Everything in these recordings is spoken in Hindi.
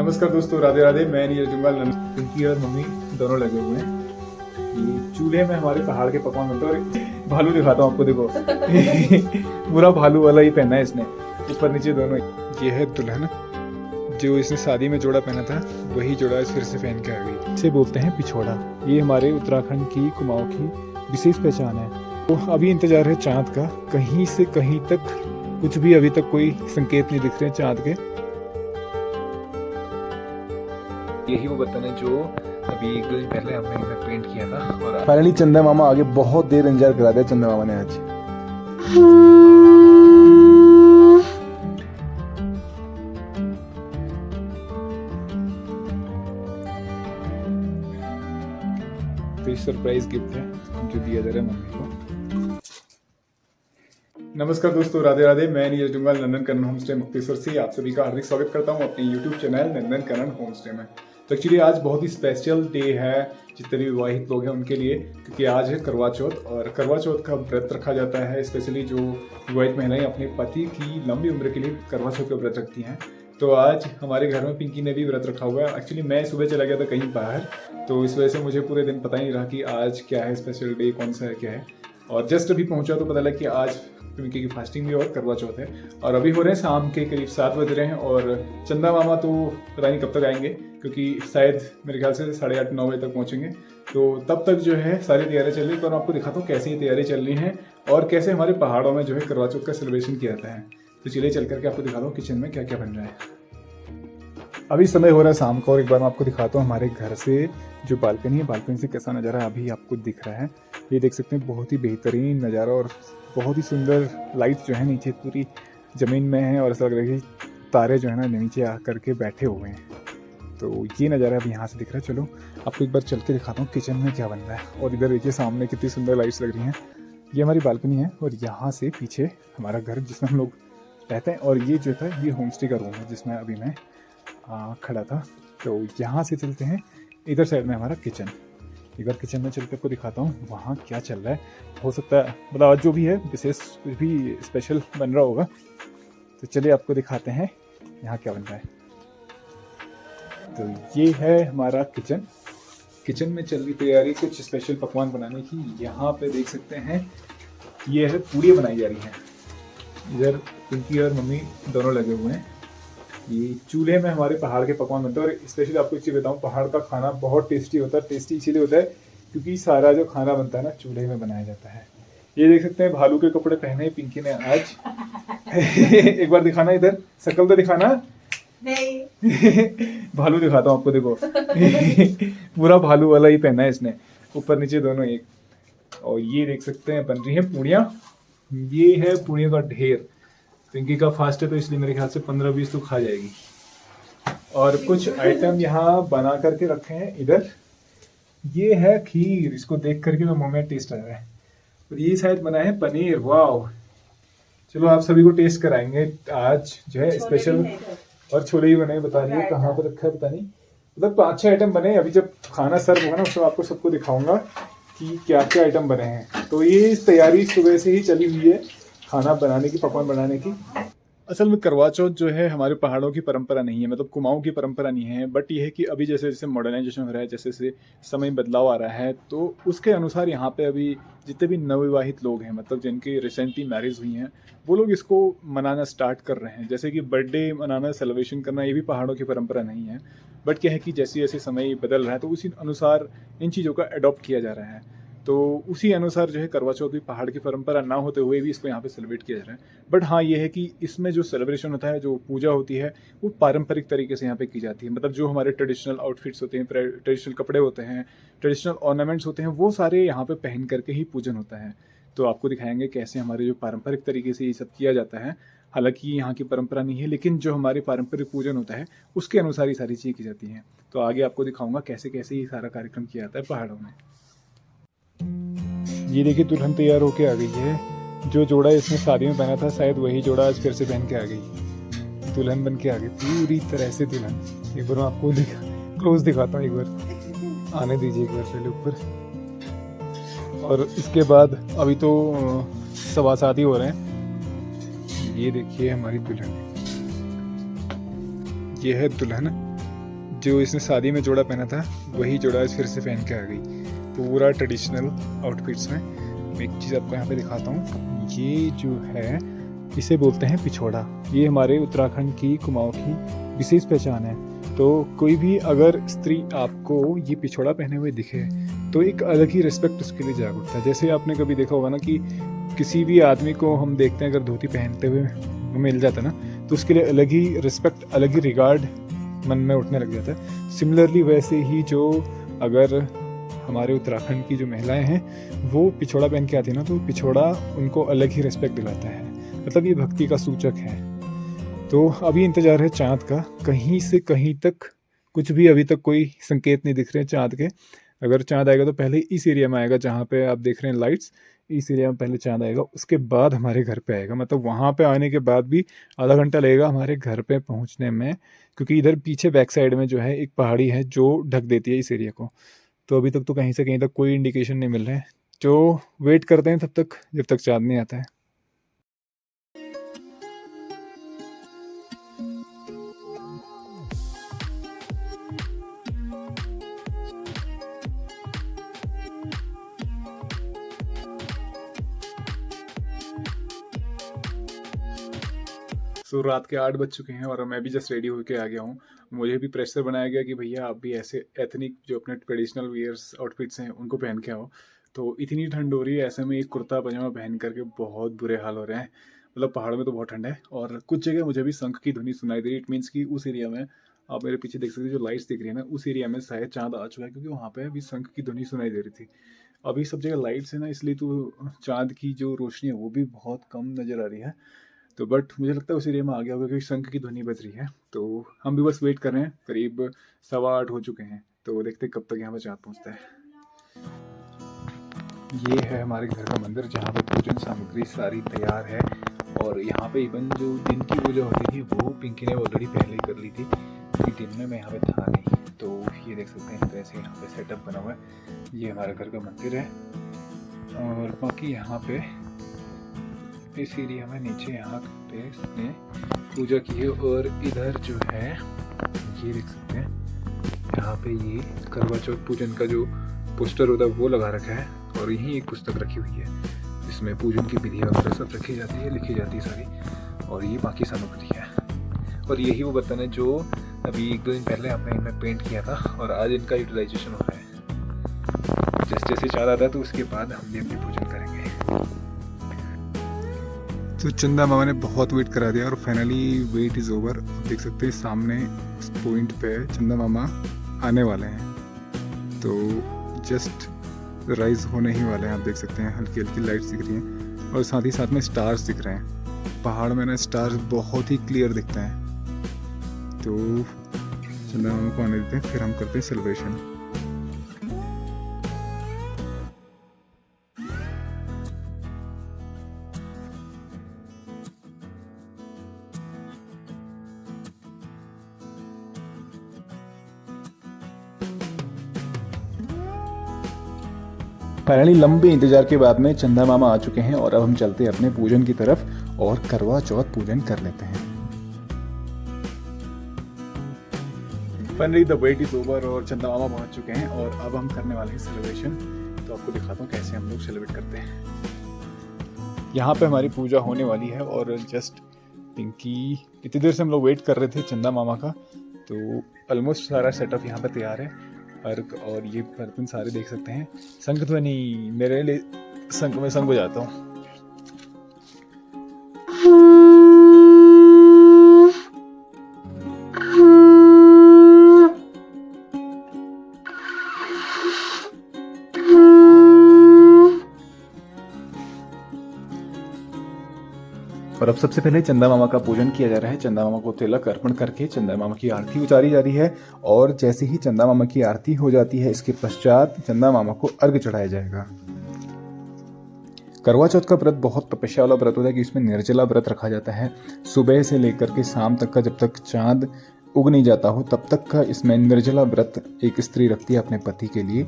नमस्कार दोस्तों, राधे राधे। मैं नीरज जुंगल, पिंकी और मम्मी दोनों लगे हुए हैं। ये चूल्हे में हमारे पहाड़ के पकवान बनते हैं। और भालू दिखाता हूँ आपको, देखो पूरा भालू वाला ही पहना है इसने, ऊपर नीचे दोनों। ये है दुल्हन, जो इसने शादी में जोड़ा पहना था वही जोड़ा फिर से पहन के आ गई। इसे बोलते हैं पिछोड़ा। ये हमारे उत्तराखंड की कुमाऊं की विशेष पहचान है। तो अभी इंतजार है चांद का, कहीं से कहीं तक कुछ भी अभी तक कोई संकेत नहीं दिख रहे चांद के। यही वो बर्तन है जो अभी एक दो दिन पहले हमने पेंट किया था। और फाइनली चंदा मामा आगे, बहुत देर इंतजार करा दिया चंदा मामा ने आज। तो सरप्राइज गिफ्ट है जो दिया जा रहा है मम्मी को। नमस्कार दोस्तों, राधे राधे। मैं नीरज जुंगल, नंदन कनन होमस्टे मुक्तेश्वर से आप सभी का हार्दिक स्वागत करता हूं अपने YouTube चैनल नंदन कनन होमस्टे में। तो एक्चुअली आज बहुत ही स्पेशल डे है जितने भी विवाहित लोग हैं उनके लिए, क्योंकि आज है करवा चौथ। और करवा चौथ का व्रत रखा जाता है स्पेशली जो विवाहित महिलाएं अपने पति की लंबी उम्र के लिए करवा चौथ का व्रत रखती हैं। तो आज हमारे घर में पिंकी ने भी व्रत रखा हुआ है। एक्चुअली मैं सुबह चला गया था कहीं बाहर, तो इस वजह से मुझे पूरे दिन पता ही नहीं रहा कि आज क्या है, स्पेशल डे कौन सा है, क्या है। और जस्ट अभी पहुंचा तो पता लगा कि आज पिंकी की फास्टिंग भी और करवा चौथ है। और अभी हो रहे हैं शाम के करीब 7 बज रहे हैं। और चंदा मामा तो पता नहीं कब तक आएंगे, क्योंकि शायद मेरे ख्याल से 8:30-9 बजे तक पहुंचेंगे। तो तब तक जो है सारी तैयारियां चल रही है। तो मैं आपको दिखाता हूँ कैसे ये तैयारी चल रही हैं और कैसे हमारे पहाड़ों में जो है करवा चौथ का सेलिब्रेशन किया जाता है। तो चलिए चल करके आपको दिखाता हूँ किचन में क्या क्या बन रहा है। अभी समय हो रहा है शाम का और एक बार मैं आपको दिखाता हूँ हमारे घर से जो बालकनी है, बालकनी से कैसा नज़ारा अभी आपको दिख रहा है। ये देख सकते हैं, बहुत ही बेहतरीन नज़ारा और बहुत ही सुंदर लाइट्स जो है नीचे पूरी ज़मीन में है। और ऐसा लग रहा है कि तारे जो है ना नीचे आ करके बैठे हुए हैं। तो ये नज़ारा अभी यहाँ से दिख रहा है। चलो आपको एक बार चल के दिखाता हूँ किचन में क्या बन रहा है। और इधर देखिए सामने कितनी सुंदर लाइट्स लग रही हैं। ये हमारी बालकनी है और यहाँ से पीछे हमारा घर जिसमें हम लोग रहते हैं। और ये जो था ये होम स्टे का रूम है जिसमें अभी मैं खड़ा था। तो यहाँ से चलते हैं, इधर साइड में हमारा किचन। एक बार किचन में चल के आपको दिखाता हूँ वहाँ क्या चल रहा है। हो सकता है मतलब आज जो भी है विशेष कुछ भी स्पेशल बन रहा होगा। तो चलिए आपको दिखाते हैं यहाँ क्या बन रहा है। तो ये है हमारा किचन। किचन में चल रही तैयारी कुछ स्पेशल पकवान बनाने की। यहाँ पे देख सकते हैं ये है पूड़ी बनाई जा रही है। इधर पिंकी और मम्मी दोनों लगे हुए हैं। ये चूल्हे में हमारे पहाड़ के पकवान बनते हैं। और स्पेशली आपको एक चीज़ बताऊँ, पहाड़ का खाना बहुत टेस्टी होता है। टेस्टी इसीलिए होता है क्योंकि सारा जो खाना बनता है ना चूल्हे में बनाया जाता है। ये देख सकते हैं भालू के कपड़े पहने हैं पिंकी ने आज। एक बार दिखाना, इधर शक्ल तो दिखाना। नहीं भालू दिखाता हूँ आपको, देखो पूरा भालू वाला ही पहना है इसने, ऊपर नीचे दोनों एक। और ये देख सकते हैं बन रही है पूड़ियाँ। ये है पूड़ियों का ढेर। पिंकी का फास्ट है तो इसलिए मेरे ख्याल से 15-20 तो खा जाएगी। और कुछ आइटम यहाँ बना करके रखे हैं इधर। ये है खीर, इसको देख करके तो मुंह में टेस्ट आ रहा है। और ये शायद बना है पनीर। वाह, चलो आप सभी को टेस्ट कराएंगे आज जो है स्पेशल। और छोले ही बने, बता रही है कहाँ पर रखा है पता नहीं। मतलब 5-6 आइटम बने। अभी जब खाना सर्व होगा ना उसमें आपको सबको दिखाऊंगा कि क्या क्या आइटम बने हैं। तो ये तैयारी सुबह से ही चली हुई है खाना बनाने की, पकवान बनाने की। असल में करवा चौथ जो है हमारे पहाड़ों की परंपरा नहीं है, मतलब कुमाऊं की परंपरा नहीं है। बट ये है कि अभी जैसे जैसे मॉडर्नाइजेशन हो रहा है, जैसे जैसे समय बदलाव आ रहा है, तो उसके अनुसार यहाँ पे अभी जितने भी नवविवाहित लोग हैं, मतलब जिनकी रिसेंटली मैरिज हुई हैं, वो लोग इसको मनाना स्टार्ट कर रहे हैं। जैसे कि बर्थडे मनाना, सेलिब्रेशन करना, ये भी पहाड़ों की परंपरा नहीं है। बट क्या है कि जैसे जैसे समय बदल रहा है तो उसी अनुसार इन चीज़ों का अडॉप्ट किया जा रहा है। तो उसी अनुसार जो है करवा चौथ भी पहाड़ की परंपरा ना होते हुए भी इसको यहाँ पे सेलिब्रेट किया जा रहा है। बट हाँ ये है कि इसमें जो सेलिब्रेशन होता है, जो पूजा होती है, वो पारंपरिक तरीके से यहाँ पे की जाती है। मतलब जो हमारे ट्रेडिशनल आउटफिट्स होते हैं, ट्रेडिशनल कपड़े होते हैं, ट्रेडिशनल ऑर्नामेंट्स होते हैं, वो सारे यहाँ पे पहन करके ही पूजन होता है। तो आपको दिखाएंगे कैसे हमारे जो पारंपरिक तरीके से ये सब किया जाता है। हालांकि यहाँ की परंपरा नहीं है, लेकिन जो हमारे पारंपरिक पूजन होता है उसके अनुसार ही सारी चीज़ें की जाती हैं। तो आगे आपको दिखाऊंगा कैसे कैसे ये सारा कार्यक्रम किया जाता है पहाड़ों में। ये देखिए दुल्हन तैयार होके आ गई है। जो जोड़ा इसने शादी में पहना था शायद वही जोड़ा आज फिर से पहन के आ गई। दुल्हन बन के आ गई पूरी तरह से दुल्हन। एक बार मैं आपको क्लोज दिखाता हूँ, एक बार आने दीजिए एक बार पहले ऊपर। और इसके बाद अभी तो 7:15 हो रहे हैं। ये देखिए हमारी दुल्हन, ये है दुल्हन जो इसने शादी में जोड़ा पहना था वही जोड़ा आज फिर से पहन के आ गई, पूरा ट्रेडिशनल आउटफिट्स में। मैं एक चीज़ आपको यहाँ पे दिखाता हूँ, ये जो है इसे बोलते हैं पिछोड़ा। ये हमारे उत्तराखंड की कुमाऊँ की विशेष पहचान है। तो कोई भी अगर स्त्री आपको ये पिछोड़ा पहने हुए दिखे तो एक अलग ही रिस्पेक्ट उसके लिए जाग उठता है। जैसे आपने कभी देखा होगा ना कि किसी भी आदमी को हम देखते हैं अगर धोती पहनते हुए मिल जाता है ना, तो उसके लिए अलग ही रिस्पेक्ट, अलग ही रिगार्ड मन में उठने लग जाता है। सिमिलरली वैसे ही जो अगर हमारे उत्तराखंड की जो महिलाएं हैं वो पिछोड़ा पहन के आती है ना, तो पिछोड़ा उनको अलग ही रिस्पेक्ट दिलाता है। मतलब ये भक्ति का सूचक है। तो अभी इंतज़ार है चाँद का, कहीं से कहीं तक कुछ भी अभी तक कोई संकेत नहीं दिख रहे हैं चाँद के। अगर चाँद आएगा तो पहले इस एरिया में आएगा जहाँ पे आप देख रहे हैं लाइट्स, इस एरिया में पहले चाँद आएगा, उसके बाद हमारे घर पे आएगा। मतलब वहाँ पे आने के बाद भी आधा घंटा लगेगा हमारे घर पे पहुँचने में, क्योंकि इधर पीछे बैक साइड में जो है एक पहाड़ी है जो ढक देती है इस एरिया को। तो अभी तक तो कहीं से कहीं तक कोई इंडिकेशन नहीं मिल रहे हैं, जो वेट करते हैं तब तक जब तक चाँद नहीं आता है। सो रात के 8 बज चुके हैं और मैं भी जस्ट रेडी होके आ गया हूँ। मुझे भी प्रेशर बनाया गया कि भैया आप भी ऐसे एथनिक जो अपने ट्रेडिशनल वियर्स आउटफिट्स हैं उनको पहन के आओ। तो इतनी ठंड हो रही है, ऐसे में एक कुर्ता पजामा पहन करके बहुत बुरे हाल हो रहे हैं। मतलब पहाड़ में तो बहुत ठंड है और कुछ जगह मुझे भी शंख की ध्वनि सुनाई दे रही। इट मीन्स कि उस एरिया में, आप मेरे पीछे देख सकते हैं जो लाइट्स दिख रही है ना, उस एरिया में शायद चाँद आ चुका है, क्योंकि वहाँ पे अभी शंख की ध्वनि सुनाई दे रही थी। अभी सब जगह लाइट्स है ना, इसलिए तो चाँद की जो रोशनी है वो भी बहुत कम नज़र आ रही है। तो बट मुझे लगता है उस एरिया में आ गया होगा क्योंकि शंख की ध्वनि बज रही है। तो हम भी बस वेट कर रहे हैं, करीब 8:15 हो चुके हैं। तो देखते हैं कब तक यहाँ पर चाँद पहुँचता है। ये है हमारे घर का मंदिर जहाँ पे पूजन सामग्री सारी तैयार है। और यहाँ पे इवन जो दिन की पूजा होती थी वो पिंकी ने ऑलरेडी पहले ही कर ली थी, क्योंकि दिन में मैं यहाँ पे था नहीं। तो ये देख सकते हैं कैसे यहाँ पे सेटअप बना हुआ है। ये हमारे घर का मंदिर है और बाकी यहाँ पे इस एरिया में नीचे यहाँ पे इसने पूजा की है। और इधर जो है ये देख सकते हैं, यहाँ पे ये करवा चौथ पूजन का जो पोस्टर होता है वो लगा रखा है। और यहीं एक पुस्तक रखी हुई है जिसमें पूजन की विधि वगैरह सब रखी जाती है, लिखी जाती है सारी। और ये बाकी सामग्री है। और यही वो बर्तन है जो अभी 1-2 दिन पहले आपने इनमें पेंट किया था और आज इनका यूटिलाइजेशन हो रहा है। जैसे जैसे चाँद आता है तो उसके बाद हम भी अपनी पूजन करेंगे। तो चंदा मामा ने बहुत वेट करा दिया और फाइनली वेट इज़ ओवर। देख सकते हैं सामने उस पॉइंट पे चंदा मामा आने वाले हैं। तो जस्ट राइज होने ही वाले हैं। आप देख सकते हैं हल्की हल्की लाइट्स दिख रही हैं और साथ ही साथ में स्टार्स दिख रहे हैं। पहाड़ में ना स्टार्स बहुत ही क्लियर दिखते हैं। तो चंदा मामा को आने देते हैं, फिर हम करते हैं सेलिब्रेशन। फाइनली लंबे इंतजार के बाद में चंदा मामा आ चुके हैं और अब हम चलते हैं अपने पूजन की तरफ और करवा चौथ पूजन कर लेते हैं। Finally the wait is over और चंदा मामा पहुंच चुके हैं और अब हम करने वाले हैं सेलिब्रेशन। तो आपको दिखाता हूँ कैसे हम लोग सेलिब्रेट करते हैं। यहाँ पे हमारी पूजा होने वाली है और जस्ट पिंकी, इतनी देर से हम लोग वेट कर रहे थे चंदा मामा का। तो ऑलमोस्ट सारा सेटअप यहाँ पे तैयार है। अर्घ और ये बर्तन सारे देख सकते हैं। शंख ध्वनि, मेरे लिए शंख में शंख बजाता हूँ। और अब सबसे पहले चंदा मामा का पूजन किया जा रहा है। चंदा मामा को तिलक अर्पण करके चंदा मामा की आरती उतारी जा रही है। और जैसे ही चंदा मामा की आरती हो जाती है इसके पश्चात चंदा मामा को अर्घ चढ़ाया जाएगा। करवा चौथ का व्रत बहुत तपस्या वाला व्रत होता है कि इसमें निर्जला व्रत रखा जाता है। सुबह से लेकर के शाम तक का, जब तक चाँद उग नहीं जाता हो तब तक का इसमें निर्जला व्रत एक स्त्री रखती है अपने पति के लिए।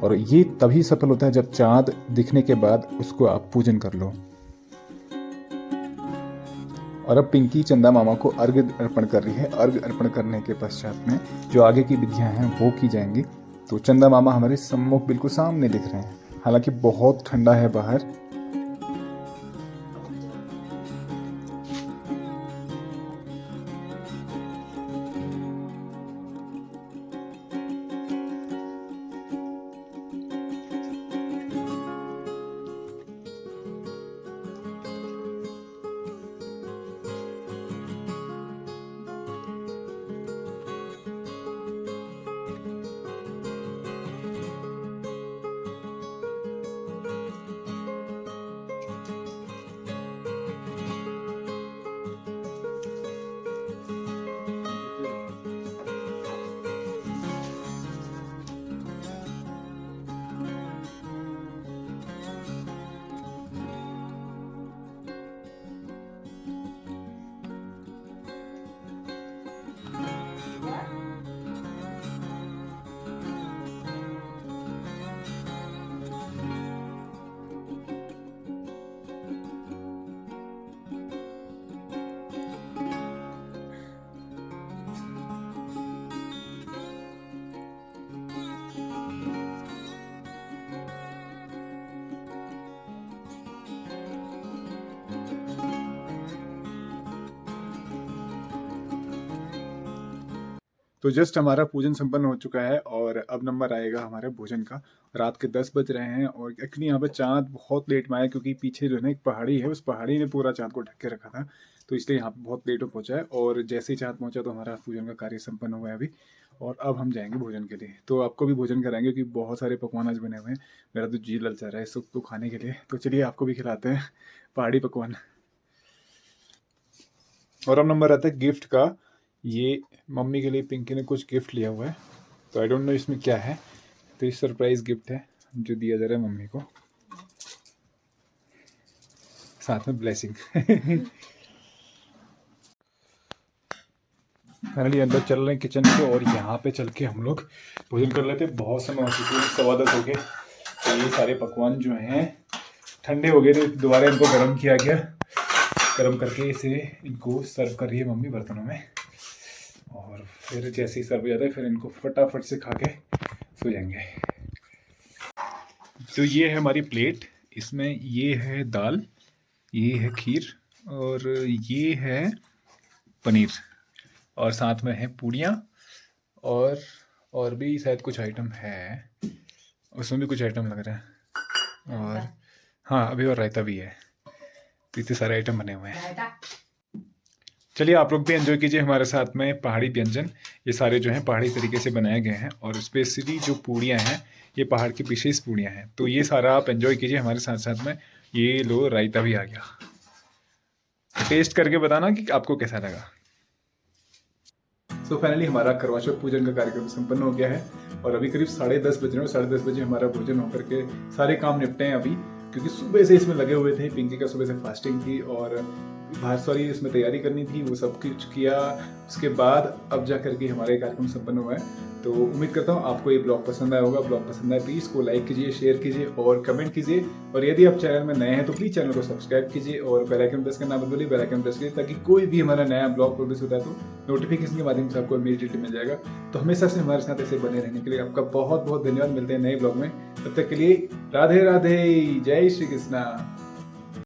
और ये तभी सफल होता है जब चाँद दिखने के बाद उसको आप पूजन कर लो। और अब पिंकी चंदा मामा को अर्घ्य अर्पण कर रही है। अर्घ्य अर्पण करने के पश्चात में जो आगे की विधियां हैं वो की जाएंगी। तो चंदा मामा हमारे सम्मुख बिल्कुल सामने दिख रहे हैं, हालांकि बहुत ठंडा है बाहर। तो जस्ट हमारा पूजन संपन्न हो चुका है और अब नंबर आएगा हमारे भोजन का। रात के 10 बज रहे हैं और एक्चुअली यहाँ पे चाँद बहुत लेट में आया, क्योंकि पीछे जो है ना एक पहाड़ी है, उस पहाड़ी ने पूरा चाँद को ढक के रखा था, तो इसलिए यहाँ पे बहुत लेट हो पहुँचा है। और जैसे ही चाँद पहुँचा तो हमारा पूजन का कार्य संपन्न हुआ है अभी, और अब हम जाएंगे भोजन के लिए। तो आपको भी भोजन कराएंगे क्योंकि बहुत सारे पकवान आज बने हुए हैं। मेरा तो जी ललचा रहा है इस वक्त तो खाने के लिए, तो चलिए आपको भी खिलाते हैं पहाड़ी पकवान। और अब नंबर आता है गिफ्ट का। ये मम्मी के लिए पिंकी ने कुछ गिफ्ट लिया हुआ है, तो आई डोंट नो इसमें क्या है। तो ये सरप्राइज गिफ्ट है जो दिया जा रहा है मम्मी को, साथ में ब्लेसिंग। फाइनली अंदर चल रहे हैं किचन के, और यहाँ पे चल के हम लोग भोजन कर लेते हैं। बहुत समय हो चुके हैं, 10:15 हो गए। तो ये सारे पकवान जो हैं ठंडे हो गए, तो दोबारा इनको गर्म किया गया। गर्म करके इसे इनको सर्व कर रही है मम्मी बर्तनों में, और फिर जैसे ही सर्व हो जाता है फिर इनको फटाफट से खा के सो जाएंगे। तो ये है हमारी प्लेट, इसमें ये है दाल, ये है खीर, और ये है पनीर, और साथ में है पूड़ियाँ, और भी शायद कुछ आइटम है, उसमें भी कुछ आइटम लग रहा है, और हाँ अभी और रायता भी है। तो इतने सारे आइटम बने हुए हैं। चलिए आप लोग भी एंजॉय कीजिए हमारे साथ में पहाड़ी व्यंजन। ये सारे जो हैं पहाड़ी तरीके से बनाए गए हैं, और स्पेशली जो पूड़ियाँ हैं ये पहाड़ की विशेष पूड़ियाँ हैं। तो ये सारा आप एंजॉय कीजिए हमारे साथ साथ में। ये लो रायता भी आ गया, टेस्ट करके बताना कि आपको कैसा लगा। तो फाइनली हमारा करवा चौथ पूजन का कार्यक्रम संपन्न हो गया है, और अभी करीब 10:30 बज रहे हैं। 10:30 बजे हमारा भोजन होकर के सारे काम निपटे हैं अभी, क्योंकि सुबह से इसमें लगे हुए थे। पिंकी का सुबह से फास्टिंग थी और बाहर सॉरी इसमें तैयारी करनी थी, वो सब कुछ किया। उसके बाद अब जा करके हमारा कार्यक्रम संपन्न हुआ है। तो उम्मीद करता हूँ आपको ये ब्लॉग पसंद आया होगा। ब्लॉग पसंद आए प्लीज़ को लाइक कीजिए, शेयर कीजिए और कमेंट कीजिए। और यदि आप चैनल में नए हैं तो प्लीज़ चैनल को सब्सक्राइब कीजिए और बेल आइकन प्रेस करना मत भूलिए। बेल आइकन प्रेस कीजिए ताकि कोई भी हमारा नया ब्लॉग प्रोड्यूस होता है तो नोटिफिकेशन के माध्यम से आपको इमीडिएटली मिल जाएगा। तो हमेशा से हमारे साथ ऐसे बने रहने के लिए आपका बहुत बहुत धन्यवाद। मिलते हैं नए ब्लॉग में, तब तक के लिए राधे राधे, जय श्री कृष्णा।